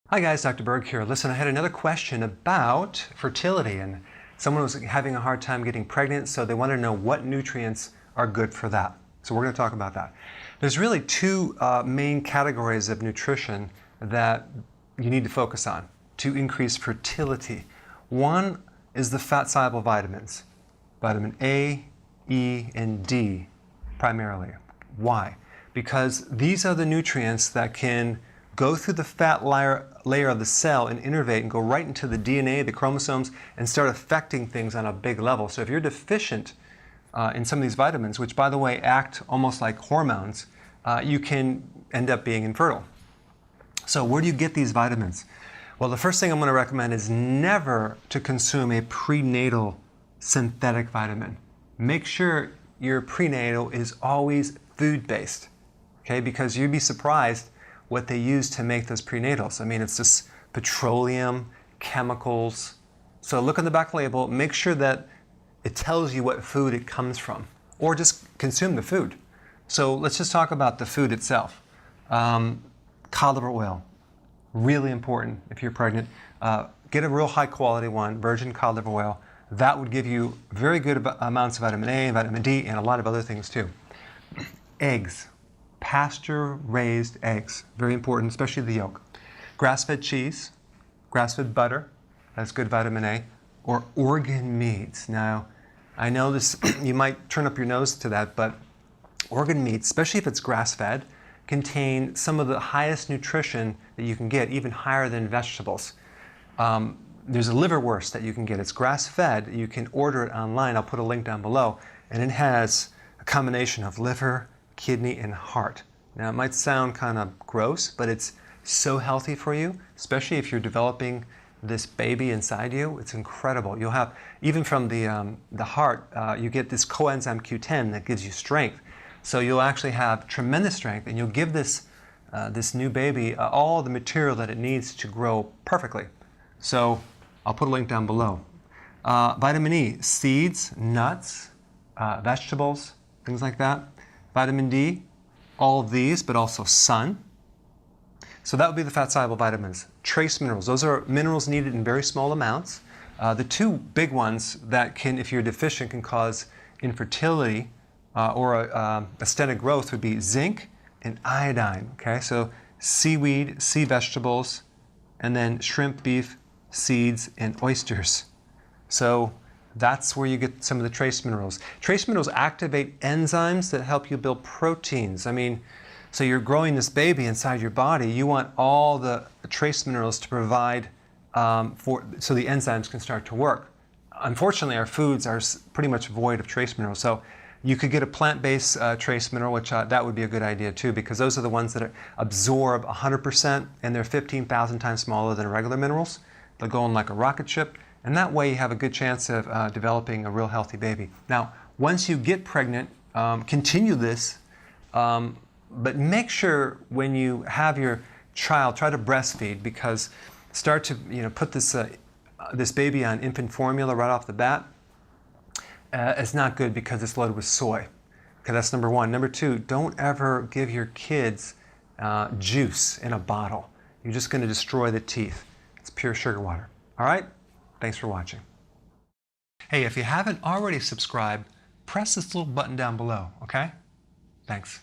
Hi guys, Dr. Berg here. Listen, I had another question about fertility, and someone was having a hard time getting pregnant, so they wanted to know what nutrients are good for that. So we're going to talk about that. There's really two main categories of nutrition that you need to focus on to increase fertility. One is the fat-soluble vitamins, vitamin A, E, and D primarily. Why? Because these are the nutrients that can go through the fat layer of the cell and innervate and go right into the DNA, the chromosomes, and start affecting things on a big level. So if you're deficient in some of these vitamins, which by the way act almost like hormones, you can end up being infertile. So where do you get these vitamins? Well, the first thing I'm going to recommend is never to consume a prenatal synthetic vitamin. Make sure your prenatal is always food-based, okay? Because you'd be surprised what they use to make those prenatals. I mean, it's just petroleum, chemicals. So look on the back label, make sure that it tells you what food it comes from, or just consume the food. So let's just talk about the food itself. Cod liver oil, really important if you're pregnant. Get a real high quality one, virgin cod liver oil. That would give you very good amounts of vitamin A, vitamin D, and a lot of other things too. Eggs. Pasture-raised eggs, very important, especially the yolk. Grass-fed cheese, grass-fed butter, that's good vitamin A, or organ meats. Now, I know this, you might turn up your nose to that, but organ meats, especially if it's grass-fed, contain some of the highest nutrition that you can get, even higher than vegetables. There's a liverwurst that you can get. It's grass-fed. You can order it online. I'll put a link down below, and it has a combination of liver, kidney, and heart. Now, it might sound kind of gross, but it's so healthy for you, especially if you're developing this baby inside you. It's incredible. You'll have, even from the heart, you get this coenzyme Q10 that gives you strength. So you'll actually have tremendous strength, and you'll give this, this new baby all the material that it needs to grow perfectly. So I'll put a link down below. Vitamin E, seeds, nuts, vegetables, things like that. Vitamin D, all of these, but also sun. So that would be the fat-soluble vitamins. Trace minerals, those are minerals needed in very small amounts. The two big ones that can, if you're deficient, can cause infertility or a stunted growth would be zinc and iodine. Okay, so seaweed, sea vegetables, and then shrimp, beef, seeds, and oysters. So that's where you get some of the trace minerals. Trace minerals activate enzymes that help you build proteins. I mean, so you're growing this baby inside your body. You want all the trace minerals to provide so the enzymes can start to work. Unfortunately, our foods are pretty much void of trace minerals. So you could get a plant-based trace mineral, which that would be a good idea too, because those are the ones that absorb 100%, and they're 15,000 times smaller than regular minerals. They'll go in like a rocket ship. And that way you have a good chance of developing a real healthy baby. Now, once you get pregnant, continue this, but make sure when you have your child, try to breastfeed, because start to put this, this baby on infant formula right off the bat. It's not good because it's loaded with soy. Okay, that's number one. Number two, don't ever give your kids juice in a bottle. You're just going to destroy the teeth. It's pure sugar water. All right? Thanks for watching. Hey, if you haven't already subscribed, press this little button down below, okay? Thanks.